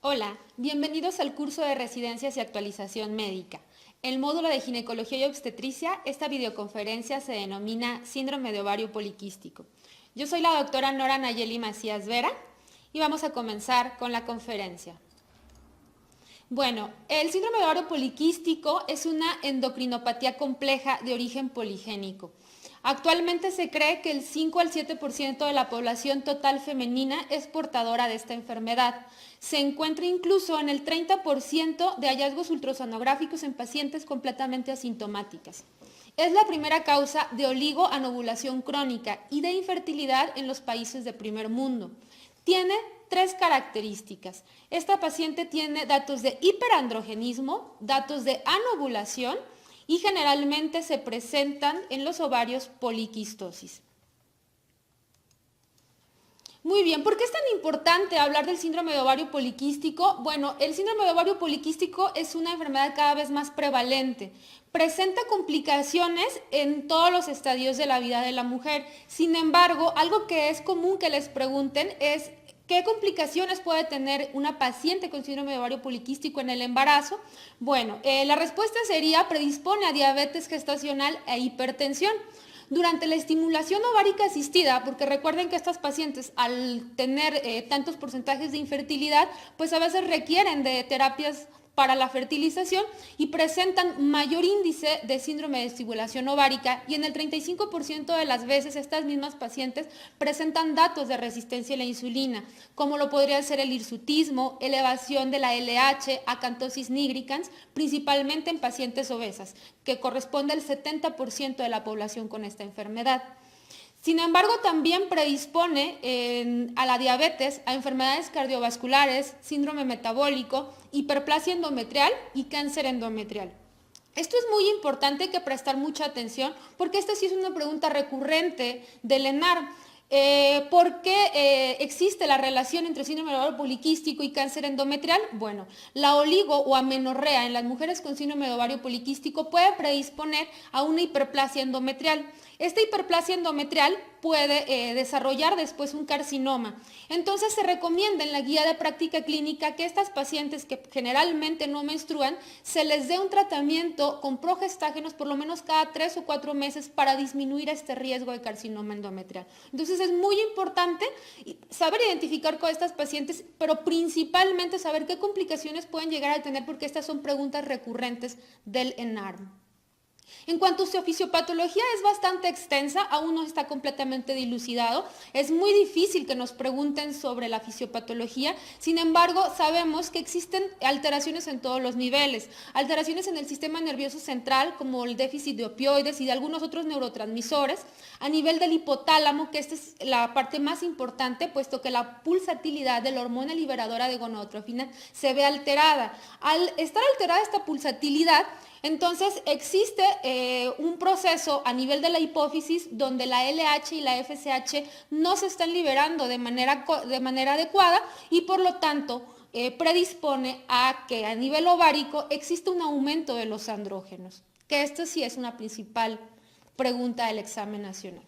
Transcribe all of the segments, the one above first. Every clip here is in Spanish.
Hola, bienvenidos al curso de Residencias y Actualización Médica. El módulo de Ginecología y Obstetricia, esta videoconferencia se denomina Síndrome de Ovario Poliquístico. Yo soy la doctora Nora Nayeli Macías Vera y vamos a comenzar con la conferencia. Bueno, el síndrome de ovario poliquístico es una endocrinopatía compleja de origen poligénico. Actualmente se cree que el 5 al 7% de la población total femenina es portadora de esta enfermedad. Se encuentra incluso en el 30% de hallazgos ultrasonográficos en pacientes completamente asintomáticas. Es la primera causa de oligoanovulación crónica y de infertilidad en los países de primer mundo. Tiene tres características. Esta paciente tiene datos de hiperandrogenismo, datos de anovulación y generalmente se presentan en los ovarios poliquistosis. Muy bien, ¿por qué es tan importante hablar del síndrome de ovario poliquístico? Bueno, el síndrome de ovario poliquístico es una enfermedad cada vez más prevalente. Presenta complicaciones en todos los estadios de la vida de la mujer. Sin embargo, algo que es común que les pregunten es ¿qué complicaciones puede tener una paciente con síndrome de ovario poliquístico en el embarazo? Bueno, la respuesta sería predispone a diabetes gestacional e hipertensión. Durante la estimulación ovárica asistida, porque recuerden que estas pacientes al tener tantos porcentajes de infertilidad, pues a veces requieren de terapias para la fertilización y presentan mayor índice de síndrome de estimulación ovárica y en el 35% de las veces estas mismas pacientes presentan datos de resistencia a la insulina, como lo podría ser el hirsutismo, elevación de la LH, acantosis nigricans, principalmente en pacientes obesas, que corresponde al 70% de la población con esta enfermedad. Sin embargo, también predispone a la diabetes, a enfermedades cardiovasculares, síndrome metabólico, hiperplasia endometrial y cáncer endometrial. Esto es muy importante, hay que prestar mucha atención porque esta sí es una pregunta recurrente del ENARM. ¿Por qué existe la relación entre síndrome de ovario poliquístico y cáncer endometrial? Bueno, la oligo o amenorrea en las mujeres con síndrome de ovario poliquístico puede predisponer a una hiperplasia endometrial. Esta hiperplasia endometrial puede desarrollar después un carcinoma. Entonces se recomienda en la guía de práctica clínica que estas pacientes que generalmente no menstruan se les dé un tratamiento con progestágenos por lo menos cada 3 o 4 meses para disminuir este riesgo de carcinoma endometrial. Entonces es muy importante saber identificar con estas pacientes, pero principalmente saber qué complicaciones pueden llegar a tener porque estas son preguntas recurrentes del ENARM. En cuanto a su fisiopatología es bastante extensa, aún no está completamente dilucidado. Es muy difícil que nos pregunten sobre la fisiopatología, sin embargo sabemos que existen alteraciones en todos los niveles, alteraciones en el sistema nervioso central como el déficit de opioides y de algunos otros neurotransmisores, a nivel del hipotálamo, que esta es la parte más importante, puesto que la pulsatilidad de la hormona liberadora de gonadotropina se ve alterada. Al estar alterada esta pulsatilidad, entonces existe un proceso a nivel de la hipófisis donde la LH y la FSH no se están liberando de manera adecuada y por lo tanto predispone a que a nivel ovárico existe un aumento de los andrógenos, que esto sí es una principal pregunta del examen nacional.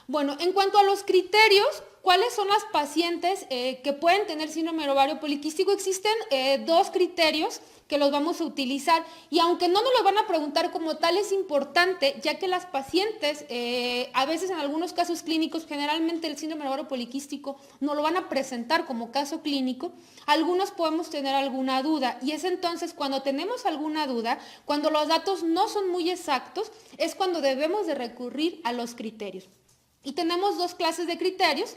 Bueno, en cuanto a los criterios, ¿cuáles son las pacientes que pueden tener síndrome de ovario poliquístico? Existen dos criterios que los vamos a utilizar y aunque no nos lo van a preguntar como tal, es importante ya que las pacientes, a veces en algunos casos clínicos, generalmente el síndrome de ovario poliquístico no lo van a presentar como caso clínico, algunos podemos tener alguna duda y es entonces cuando tenemos alguna duda, cuando los datos no son muy exactos, es cuando debemos de recurrir a los criterios. Y tenemos dos clases de criterios.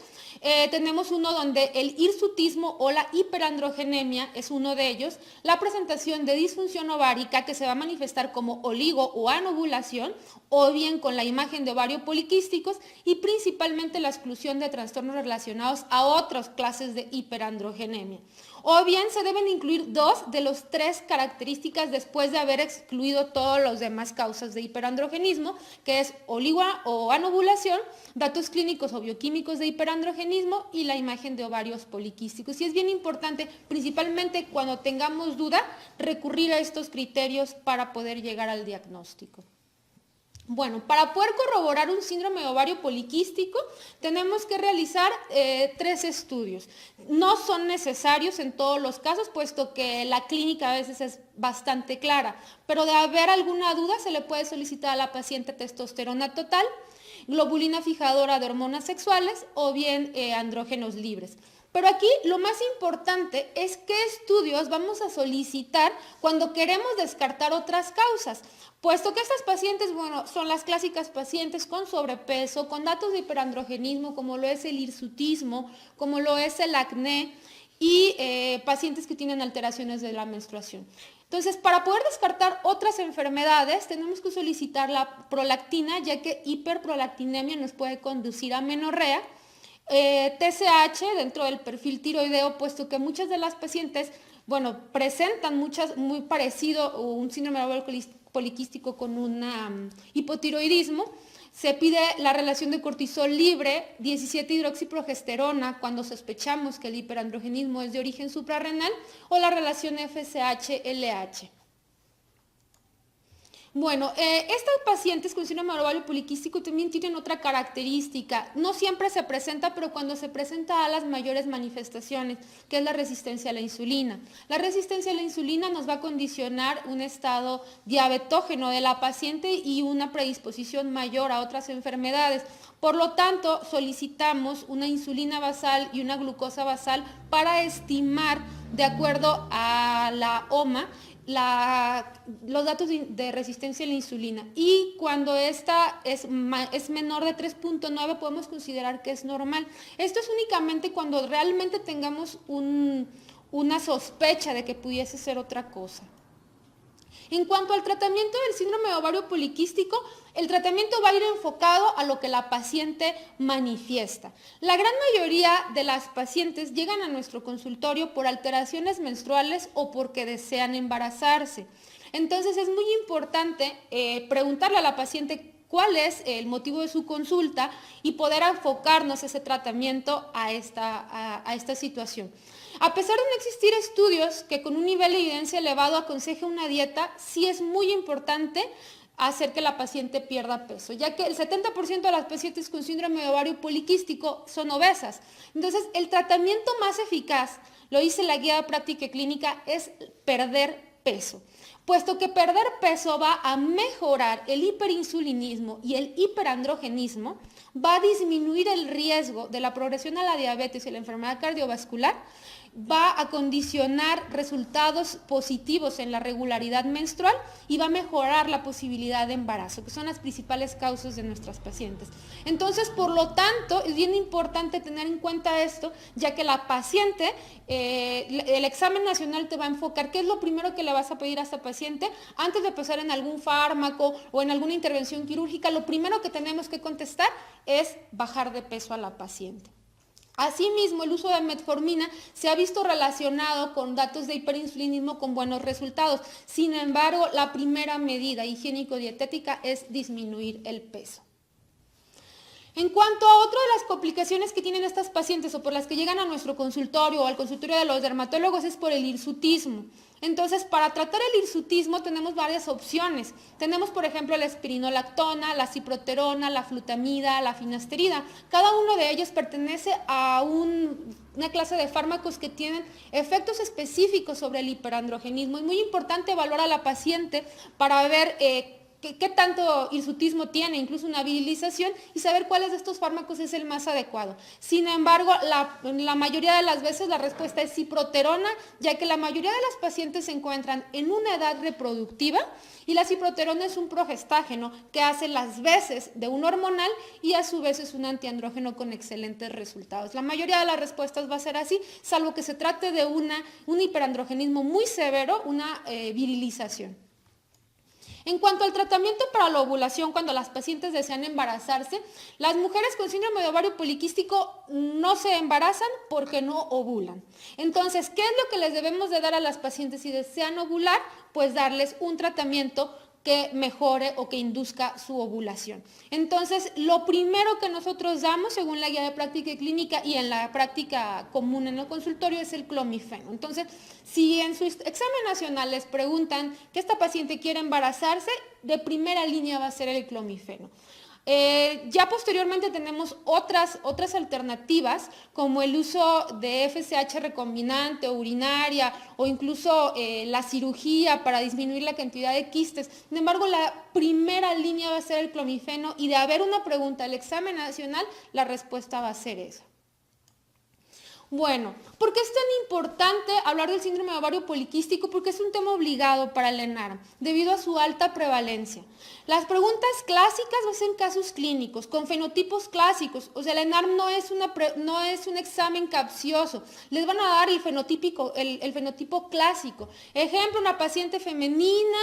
Tenemos uno donde el hirsutismo o la hiperandrogenemia es uno de ellos, la presentación de disfunción ovárica que se va a manifestar como oligo o anovulación o bien con la imagen de ovario poliquísticos y principalmente la exclusión de trastornos relacionados a otras clases de hiperandrogenemia. O bien se deben incluir dos de las tres características después de haber excluido todas las demás causas de hiperandrogenismo, que es oligo o anovulación, datos clínicos o bioquímicos de hiperandrogenismo y la imagen de ovarios poliquísticos. Y es bien importante, principalmente cuando tengamos duda, recurrir a estos criterios para poder llegar al diagnóstico. Bueno, para poder corroborar un síndrome de ovario poliquístico tenemos que realizar 3 estudios. No son necesarios en todos los casos, puesto que la clínica a veces es bastante clara, pero de haber alguna duda se le puede solicitar a la paciente testosterona total, globulina fijadora de hormonas sexuales o bien andrógenos libres. Pero aquí lo más importante es qué estudios vamos a solicitar cuando queremos descartar otras causas, puesto que estas pacientes, bueno, son las clásicas pacientes con sobrepeso, con datos de hiperandrogenismo, como lo es el hirsutismo, como lo es el acné, y pacientes que tienen alteraciones de la menstruación. Entonces, para poder descartar otras enfermedades, tenemos que solicitar la prolactina, ya que hiperprolactinemia nos puede conducir a amenorrea. TSH dentro del perfil tiroideo, puesto que muchas de las pacientes, bueno, presentan muy parecido un síndrome de ovario poliquístico con un hipotiroidismo. Se pide la relación de cortisol libre, 17-hidroxiprogesterona cuando sospechamos que el hiperandrogenismo es de origen suprarrenal, o la relación FSH-LH. Bueno, estas pacientes con síndrome de ovario poliquístico también tienen otra característica. No siempre se presenta, pero cuando se presenta a las mayores manifestaciones, que es la resistencia a la insulina. La resistencia a la insulina nos va a condicionar un estado diabetógeno de la paciente y una predisposición mayor a otras enfermedades. Por lo tanto, solicitamos una insulina basal y una glucosa basal para estimar, de acuerdo a la OMA, los datos de resistencia a la insulina, y cuando esta es menor de 3.9 podemos considerar que es normal. Esto es únicamente cuando realmente tengamos una sospecha de que pudiese ser otra cosa. En cuanto al tratamiento del síndrome de ovario poliquístico, el tratamiento va a ir enfocado a lo que la paciente manifiesta. La gran mayoría de las pacientes llegan a nuestro consultorio por alteraciones menstruales o porque desean embarazarse. Entonces es muy importante preguntarle a la paciente cuál es el motivo de su consulta y poder enfocarnos ese tratamiento a esta situación. A pesar de no existir estudios que con un nivel de evidencia elevado aconseje una dieta, sí es muy importante hacer que la paciente pierda peso, ya que el 70% de las pacientes con síndrome de ovario poliquístico son obesas. Entonces, el tratamiento más eficaz, lo dice la guía de práctica clínica, es perder peso, puesto que perder peso va a mejorar el hiperinsulinismo y el hiperandrogenismo, va a disminuir el riesgo de la progresión a la diabetes y la enfermedad cardiovascular, va a condicionar resultados positivos en la regularidad menstrual y va a mejorar la posibilidad de embarazo, que son las principales causas de nuestras pacientes. Entonces, por lo tanto, es bien importante tener en cuenta esto, ya que la paciente, el examen nacional te va a enfocar qué es lo primero que le vas a pedir a esta paciente antes de pensar en algún fármaco o en alguna intervención quirúrgica. Lo primero que tenemos que contestar es bajar de peso a la paciente. Asimismo, el uso de metformina se ha visto relacionado con datos de hiperinsulinismo con buenos resultados. Sin embargo, la primera medida higiénico-dietética es disminuir el peso. En cuanto a otra de las complicaciones que tienen estas pacientes o por las que llegan a nuestro consultorio o al consultorio de los dermatólogos es por el hirsutismo. Entonces, para tratar el hirsutismo tenemos varias opciones. Tenemos, por ejemplo, la espironolactona, la ciproterona, la flutamida, la finasterida. Cada uno de ellos pertenece a una clase de fármacos que tienen efectos específicos sobre el hiperandrogenismo. Es muy importante evaluar a la paciente para ver qué tanto hirsutismo tiene, incluso una virilización, y saber cuáles de estos fármacos es el más adecuado. Sin embargo, la mayoría de las veces la respuesta es ciproterona, ya que la mayoría de las pacientes se encuentran en una edad reproductiva y la ciproterona es un progestágeno que hace las veces de un hormonal y a su vez es un antiandrógeno con excelentes resultados. La mayoría de las respuestas va a ser así, salvo que se trate de un hiperandrogenismo muy severo, una virilización. En cuanto al tratamiento para la ovulación, cuando las pacientes desean embarazarse, las mujeres con síndrome de ovario poliquístico no se embarazan porque no ovulan. Entonces, ¿qué es lo que les debemos de dar a las pacientes si desean ovular? Pues darles un tratamiento que mejore o que induzca su ovulación. Entonces, lo primero que nosotros damos, según la guía de práctica clínica y en la práctica común en el consultorio, es el clomifeno. Entonces, si en su examen nacional les preguntan que esta paciente quiere embarazarse, de primera línea va a ser el clomifeno. Ya posteriormente tenemos otras alternativas como el uso de FSH recombinante o urinaria o incluso la cirugía para disminuir la cantidad de quistes. Sin embargo, la primera línea va a ser el clomifeno y de haber una pregunta al examen nacional, la respuesta va a ser esa. Bueno, ¿por qué es tan importante hablar del síndrome de ovario poliquístico? Porque es un tema obligado para el ENARM, debido a su alta prevalencia. Las preguntas clásicas van a ser en casos clínicos, con fenotipos clásicos. O sea, el ENARM no es un examen capcioso. Les van a dar el fenotipo clásico. Ejemplo, una paciente femenina,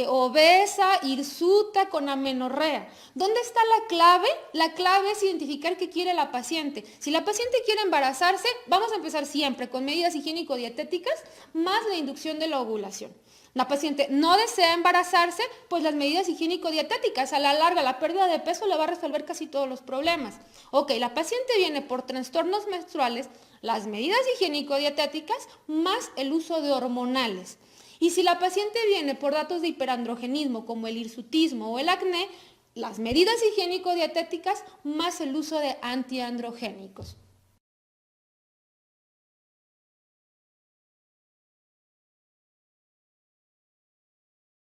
obesa, hirsuta, con amenorrea. ¿Dónde está la clave? La clave es identificar qué quiere la paciente. Si la paciente quiere embarazarse, vamos a empezar siempre con medidas higiénico-dietéticas más la inducción de la ovulación. La paciente no desea embarazarse, pues las medidas higiénico-dietéticas a la larga, la pérdida de peso le va a resolver casi todos los problemas. Ok, la paciente viene por trastornos menstruales, las medidas higiénico-dietéticas más el uso de hormonales. Y si la paciente viene por datos de hiperandrogenismo como el hirsutismo o el acné, las medidas higiénico-dietéticas más el uso de antiandrogénicos.